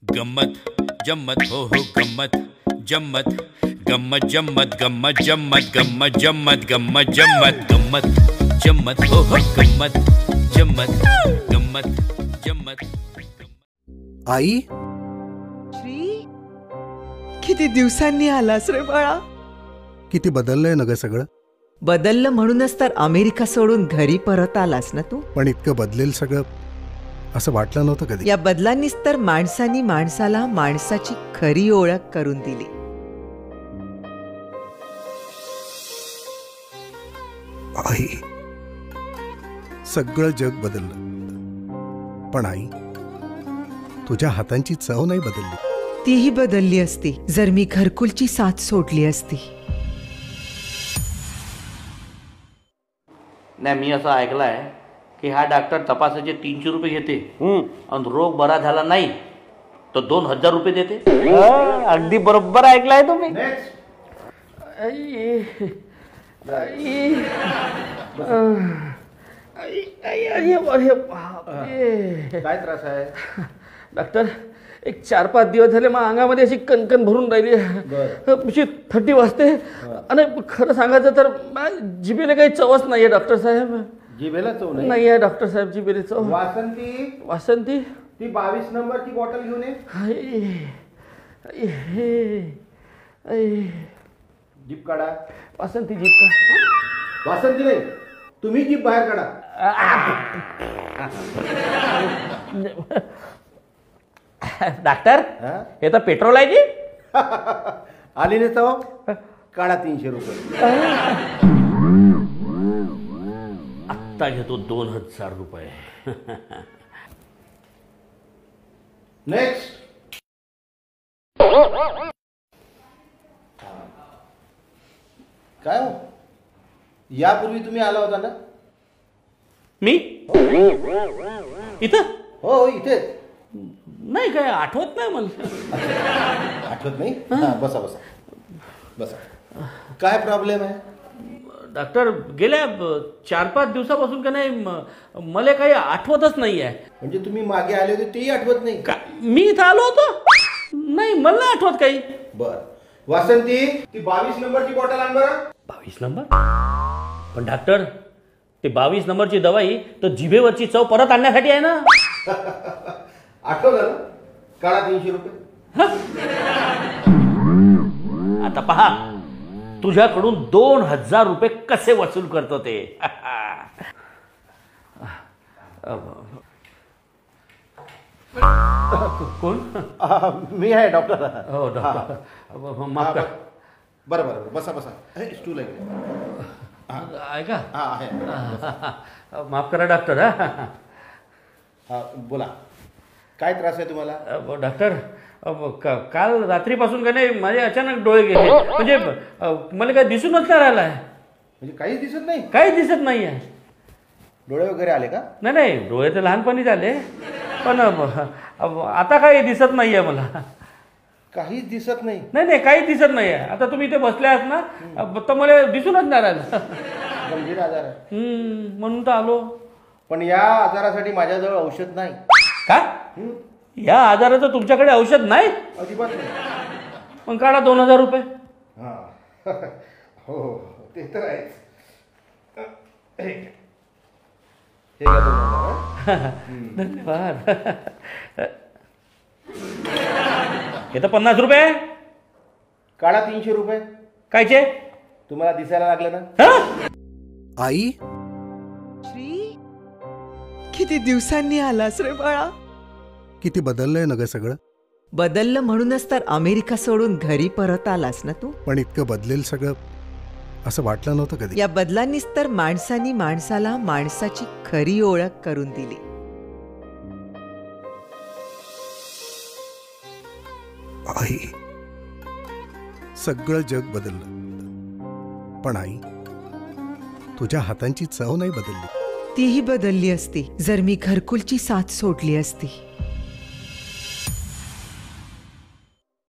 गम्मत जम्मत हो गम्मत जम्मत गम्मत जम्मत गम्मत जम्मत गम्मत जम्मत गम्मत जम्मत गम्मत जम्मत हो गम्मत जम्मत गम्मत जम्मत। आई, श्री, किती दिवसांनी आलास रे बाळा। किती बदललंय ना ग सगळं। बदललं म्हणूनच तर अमेरिका सोडून घरी परत आलास ना तू। पण इतकं बदलेल सगळं असं वाटलं नव्हतं कधी। या बदलांनीच तर माणसानी माणसाला माणसाची खरी ओळख करून दिली। आई, सगळं जग बदललं पण आई, तुझ्या हातांची चव नाही बदलली। तीही बदलली असती जर मी घरकुलची साथ सोडली असती। नाही, मी असं ऐकलंय की हा डॉक्टर तपासाचे 300 रुपये घेते आणि रोग बरा झाला नाही तर 2000 रुपये देते। अगदी बरोबर ऐकलाय तुम्ही। काय त्रास आहे डॉक्टर? एक 4-5 दिवस झाले मग अंगामध्ये अशी कणकण भरून राहिली, अशी थंडी वाजते आणि खरं सांगायचं तर जिभेला काही चवच नाहीये डॉक्टर साहेब। जिभेला चव नाही आहे डॉक्टर साहेब, जिभेला चव। वासंती, वासंती, ती 22 नंबरची बॉटल घेऊन ये। जीभ काढा। वासंती जीभ का? वासंती नाही, तुम्ही जीभ बाहेर काढा। डॉक्टर, हे तर पेट्रोल आहे जी। आली नाही चव, काढा 300 रुपये। आत्ता घेतो 2000 रुपये। नेक्स्ट। काय हो, यापूर्वी तुम्ही आला होता ना? मी इथं? हो, इथे। नाही, काय आठवत नाही मला। आठवत नाही? बसा बसा बसा। काय प्रॉब्लेम आहे? डॉक्टर, गेल्या 4-5 दिवसापासून का नाही मला काही आठवतच नाही आहे। म्हणजे तुम्ही मागे आले होते तेही आठवत नाही का? मी इथं आलो होतो? नाही, मला नाही आठवत काही। बर, वासंती, ती 22 नंबरची बॉटल आण बरं। 22 नंबर? पण डॉक्टर, ते 22 नंबरची दवाई तर जिभेवरची चव परत आणण्यासाठी आहे ना। आठवलं ना? काढा 300 रुपये। आता पहा, तुझ्याकडून 2000 रुपये कसे वसूल करतो ते। कोण? मी आहे डॉक्टर। हो डॉक्टर, माफ कर। बरं बरं, बसा बसा। स्टूल आहे ऐका, हा आहे। माफ करा डॉक्टर। हा, बोला, काय त्रास आहे तुम्हाला? डॉक्टर, काल रात्रीपासून का नाही माझे अचानक डोळे गेले, म्हणजे मला काही दिसूनच नाही राहिलं आहे। म्हणजे काहीच दिसत नाही? काही दिसत नाही आहे। डोळे वगैरे आले का? नाही नाही, डोळे तर लहानपणी झाले, पण आता काही दिसत नाही आहे मला। काहीच दिसत नाही? नाही नाही, काही दिसत नाही आहे। आता तुम्ही इथे बसले आहात ना, तर मला दिसूनच नाही राहिलं। गंभीर आजार आहे। म्हणून तर आलो। पण या आजारासाठी माझ्याजवळ औषध नाही। का? या आजाराचं तुमच्याकडे औषध नाही? अजिबात नाही। मग काढा 2000 रुपये। हा, हो, ते तर आहेच। हे घ्या 2000। धन्यवाद। हे तर 50 रुपये। काढा 300 रुपये। कायचे? तुम्हाला दिसायला लागलं ना? आई, श्री, किती दिवसांनी आलास रे बाळा। किती बदललंय ना ग सगळं। बदललं म्हणूनच तर अमेरिका सोडून घरी परत आलास ना तू। पण इतकं बदलेल सगळं असं वाटलं नव्हतं कधी। या बदलांनीच तर माणसानी माणसाला माणसाची खरी ओळख करून दिली। आई, सगळं जग बदललं पण आई, तुझ्या हातांची चव नाही बदलली। तीही बदलली असती जर मी घरकुलची साथ सोडली असती।